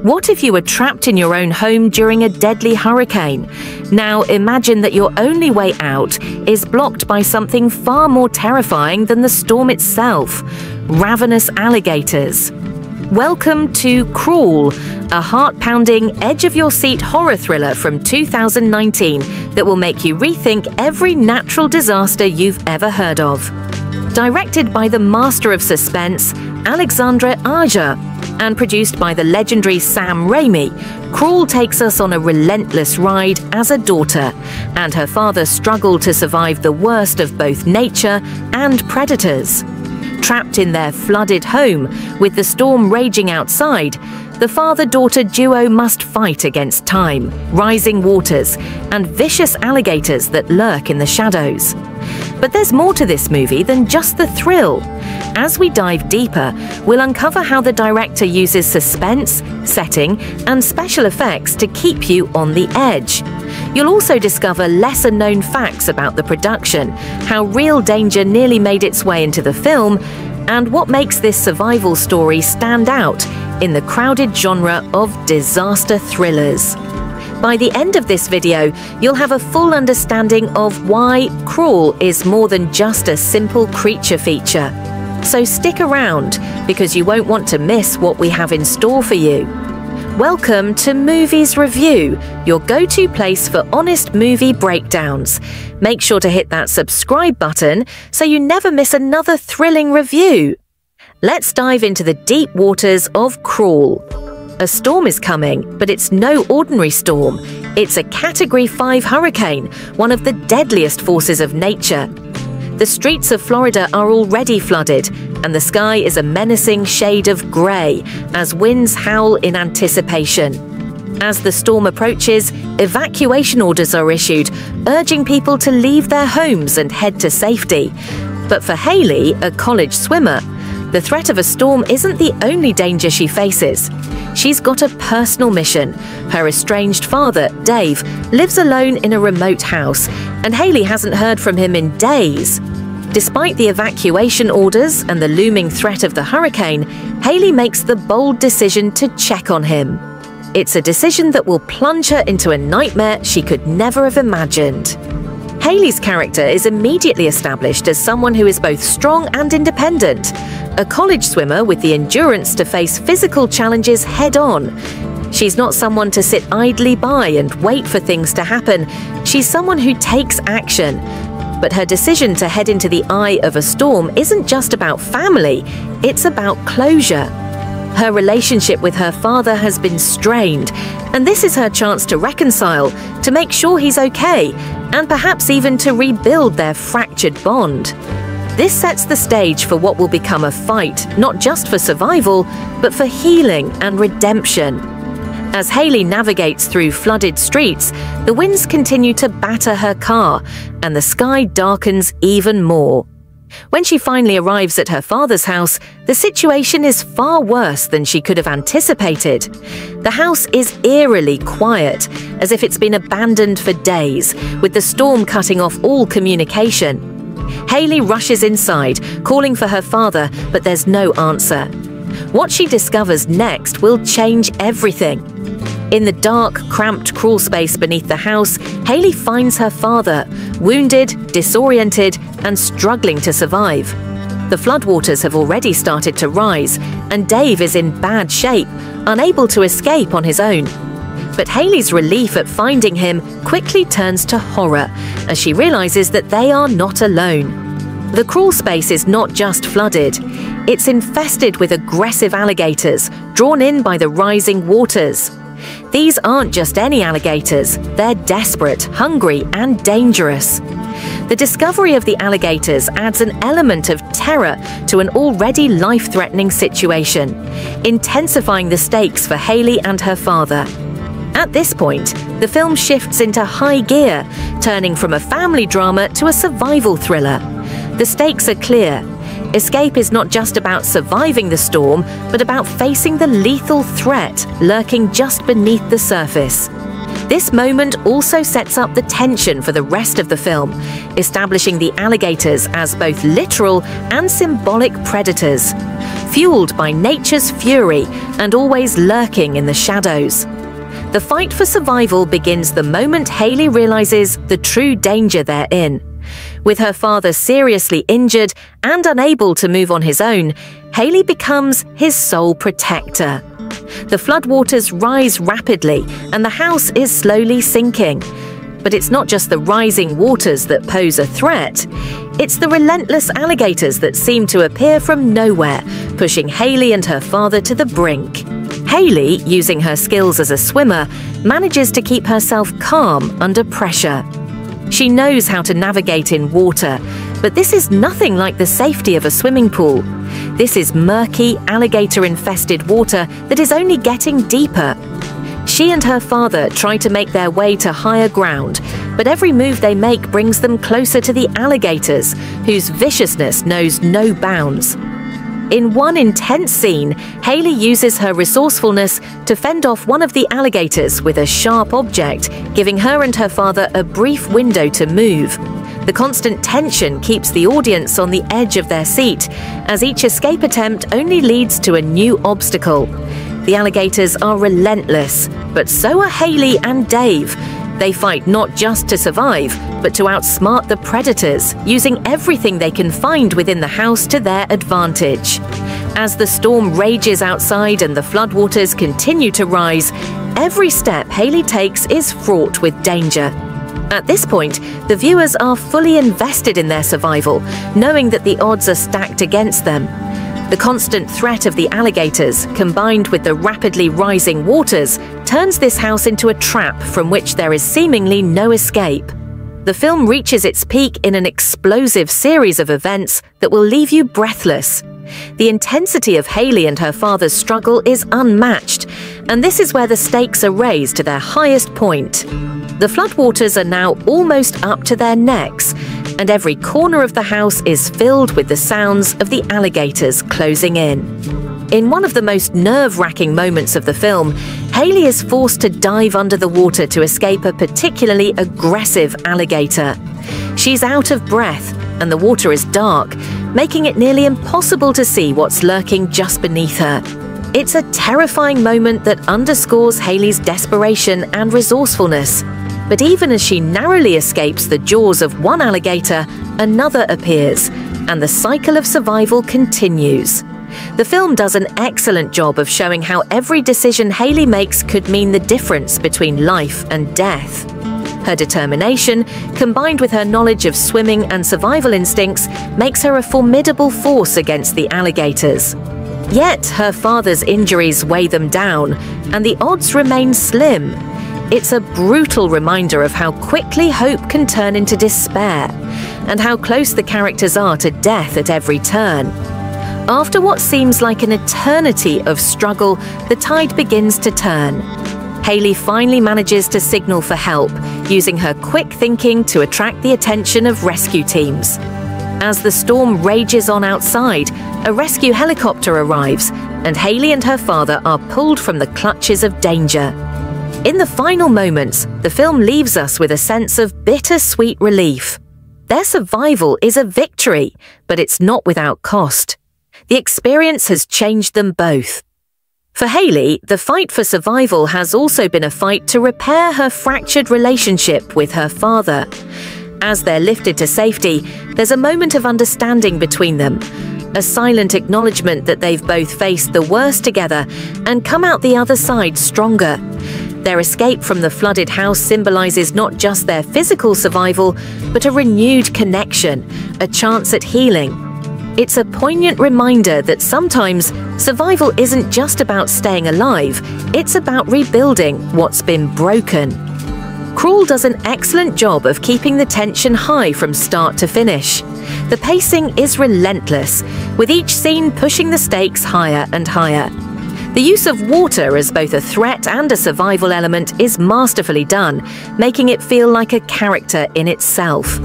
What if you were trapped in your own home during a deadly hurricane? Now imagine that your only way out is blocked by something far more terrifying than the storm itself: ravenous alligators. Welcome to Crawl, a heart-pounding, edge-of-your-seat horror thriller from 2019 that will make you rethink every natural disaster you've ever heard of. Directed by the master of suspense, Alexandre Aja, and produced by the legendary Sam Raimi, Crawl takes us on a relentless ride as a daughter and her father struggle to survive the worst of both nature and predators. Trapped in their flooded home, with the storm raging outside, the father-daughter duo must fight against time, rising waters, and vicious alligators that lurk in the shadows. But there's more to this movie than just the thrill. As we dive deeper, we'll uncover how the director uses suspense, setting, and special effects to keep you on the edge. You'll also discover lesser-known facts about the production, how real danger nearly made its way into the film, and what makes this survival story stand out in the crowded genre of disaster thrillers. By the end of this video, you'll have a full understanding of why Crawl is more than just a simple creature feature. So stick around, because you won't want to miss what we have in store for you. Welcome to Movies Review, your go-to place for honest movie breakdowns. Make sure to hit that subscribe button so you never miss another thrilling review. Let's dive into the deep waters of Crawl. A storm is coming, but it's no ordinary storm. It's a Category 5 hurricane, one of the deadliest forces of nature. The streets of Florida are already flooded, and the sky is a menacing shade of grey as winds howl in anticipation. As the storm approaches, evacuation orders are issued, urging people to leave their homes and head to safety. But for Haley, a college swimmer, the threat of a storm isn't the only danger she faces. She's got a personal mission. Her estranged father, Dave, lives alone in a remote house, and Haley hasn't heard from him in days. Despite the evacuation orders and the looming threat of the hurricane, Haley makes the bold decision to check on him. It's a decision that will plunge her into a nightmare she could never have imagined. Haley's character is immediately established as someone who is both strong and independent, a college swimmer with the endurance to face physical challenges head-on. She's not someone to sit idly by and wait for things to happen. She's someone who takes action. But her decision to head into the eye of a storm isn't just about family, it's about closure. Her relationship with her father has been strained, and this is her chance to reconcile, to make sure he's okay, and perhaps even to rebuild their fractured bond. This sets the stage for what will become a fight, not just for survival, but for healing and redemption. As Haley navigates through flooded streets, the winds continue to batter her car, and the sky darkens even more. When she finally arrives at her father's house, the situation is far worse than she could have anticipated. The house is eerily quiet, as if it's been abandoned for days, with the storm cutting off all communication. Haley rushes inside, calling for her father, but there's no answer. What she discovers next will change everything. In the dark, cramped crawl space beneath the house, Haley finds her father, wounded, disoriented, and struggling to survive. The floodwaters have already started to rise, and Dave is in bad shape, unable to escape on his own. But Haley's relief at finding him quickly turns to horror as she realizes that they are not alone. The crawl space is not just flooded, it's infested with aggressive alligators drawn in by the rising waters. These aren't just any alligators, they're desperate, hungry, and dangerous. The discovery of the alligators adds an element of terror to an already life-threatening situation, intensifying the stakes for Haley and her father. At this point, the film shifts into high gear, turning from a family drama to a survival thriller. The stakes are clear. Escape is not just about surviving the storm, but about facing the lethal threat lurking just beneath the surface. This moment also sets up the tension for the rest of the film, establishing the alligators as both literal and symbolic predators. fueled by nature's fury and always lurking in the shadows. The fight for survival begins the moment Hayley realizes the true danger they're in. With her father seriously injured and unable to move on his own, Hayley becomes his sole protector. The floodwaters rise rapidly and the house is slowly sinking. But it's not just the rising waters that pose a threat. It's the relentless alligators that seem to appear from nowhere, pushing Hayley and her father to the brink. Hayley, using her skills as a swimmer, manages to keep herself calm under pressure. She knows how to navigate in water, but this is nothing like the safety of a swimming pool. This is murky, alligator-infested water that is only getting deeper. She and her father try to make their way to higher ground, but every move they make brings them closer to the alligators, whose viciousness knows no bounds. In one intense scene, Hayley uses her resourcefulness to fend off one of the alligators with a sharp object, giving her and her father a brief window to move. The constant tension keeps the audience on the edge of their seat, as each escape attempt only leads to a new obstacle. The alligators are relentless, but so are Hayley and Dave. They fight not just to survive, but to outsmart the predators, using everything they can find within the house to their advantage. As the storm rages outside and the floodwaters continue to rise, every step Hayley takes is fraught with danger. At this point, the viewers are fully invested in their survival, knowing that the odds are stacked against them. The constant threat of the alligators, combined with the rapidly rising waters, turns this house into a trap from which there is seemingly no escape. The film reaches its peak in an explosive series of events that will leave you breathless. The intensity of Hayley and her father's struggle is unmatched, and this is where the stakes are raised to their highest point. The floodwaters are now almost up to their necks, and every corner of the house is filled with the sounds of the alligators closing in. In one of the most nerve-wracking moments of the film, Hayley is forced to dive under the water to escape a particularly aggressive alligator. She's out of breath, and the water is dark, making it nearly impossible to see what's lurking just beneath her. It's a terrifying moment that underscores Hayley's desperation and resourcefulness. But even as she narrowly escapes the jaws of one alligator, another appears, and the cycle of survival continues. The film does an excellent job of showing how every decision Hayley makes could mean the difference between life and death. Her determination, combined with her knowledge of swimming and survival instincts, makes her a formidable force against the alligators. Yet her father's injuries weigh them down, and the odds remain slim. It's a brutal reminder of how quickly hope can turn into despair, and how close the characters are to death at every turn. After what seems like an eternity of struggle, the tide begins to turn. Hayley finally manages to signal for help, using her quick thinking to attract the attention of rescue teams. As the storm rages on outside, a rescue helicopter arrives, and Hayley and her father are pulled from the clutches of danger. In the final moments, the film leaves us with a sense of bittersweet relief. Their survival is a victory, but it's not without cost. The experience has changed them both. For Hayley, the fight for survival has also been a fight to repair her fractured relationship with her father. As they're lifted to safety, there's a moment of understanding between them, a silent acknowledgement that they've both faced the worst together and come out the other side stronger. Their escape from the flooded house symbolizes not just their physical survival, but a renewed connection, a chance at healing. It's a poignant reminder that sometimes survival isn't just about staying alive, it's about rebuilding what's been broken. Crawl does an excellent job of keeping the tension high from start to finish. The pacing is relentless, with each scene pushing the stakes higher and higher. The use of water as both a threat and a survival element is masterfully done, making it feel like a character in itself.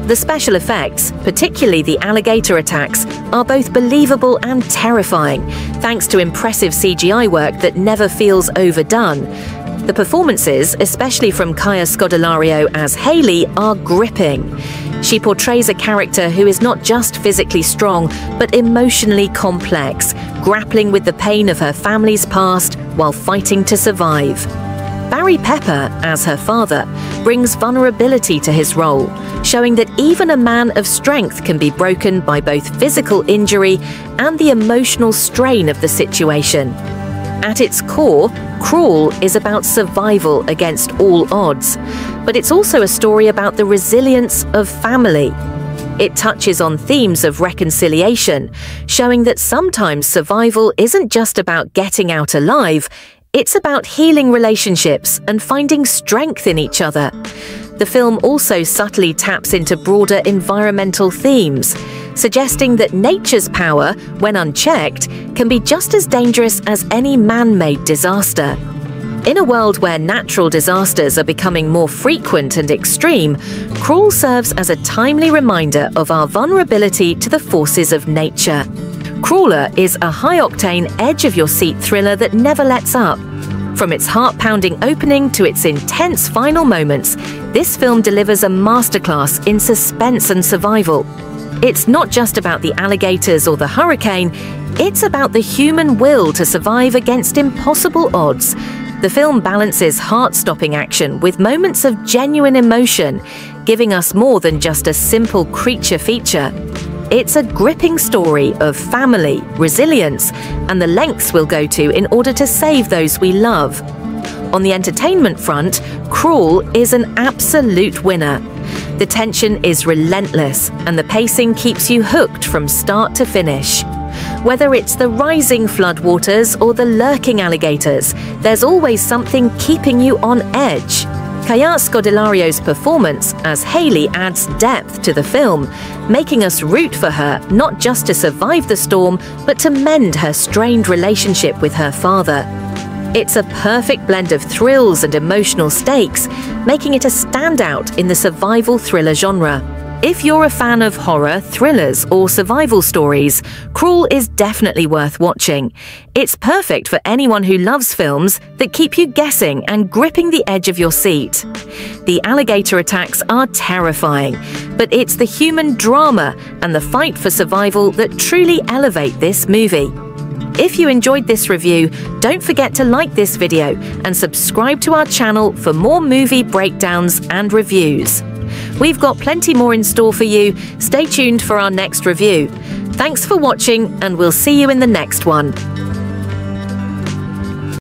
The special effects, particularly the alligator attacks, are both believable and terrifying, thanks to impressive CGI work that never feels overdone. The performances, especially from Kaya Scodelario as Hayley, are gripping. She portrays a character who is not just physically strong, but emotionally complex, grappling with the pain of her family's past while fighting to survive. Barry Pepper, as her father, brings vulnerability to his role, showing that even a man of strength can be broken by both physical injury and the emotional strain of the situation. At its core, Crawl is about survival against all odds, but it's also a story about the resilience of family. It touches on themes of reconciliation, showing that sometimes survival isn't just about getting out alive, it's about healing relationships and finding strength in each other. The film also subtly taps into broader environmental themes, suggesting that nature's power, when unchecked, can be just as dangerous as any man-made disaster. In a world where natural disasters are becoming more frequent and extreme, Crawl serves as a timely reminder of our vulnerability to the forces of nature. Crawler is a high-octane, edge-of-your-seat thriller that never lets up. From its heart-pounding opening to its intense final moments, this film delivers a masterclass in suspense and survival. It's not just about the alligators or the hurricane, it's about the human will to survive against impossible odds. The film balances heart-stopping action with moments of genuine emotion, giving us more than just a simple creature feature. It's a gripping story of family, resilience, and the lengths we'll go to in order to save those we love. On the entertainment front, Crawl is an absolute winner. The tension is relentless, and the pacing keeps you hooked from start to finish. Whether it's the rising floodwaters or the lurking alligators, there's always something keeping you on edge. Kaya Scodelario's performance as Hayley adds depth to the film, making us root for her not just to survive the storm, but to mend her strained relationship with her father. It's a perfect blend of thrills and emotional stakes, making it a standout in the survival thriller genre. If you're a fan of horror, thrillers, or survival stories, Crawl is definitely worth watching. It's perfect for anyone who loves films that keep you guessing and gripping the edge of your seat. The alligator attacks are terrifying, but it's the human drama and the fight for survival that truly elevate this movie. If you enjoyed this review, don't forget to like this video and subscribe to our channel for more movie breakdowns and reviews. We've got plenty more in store for you. Stay tuned for our next review. Thanks for watching, and we'll see you in the next one.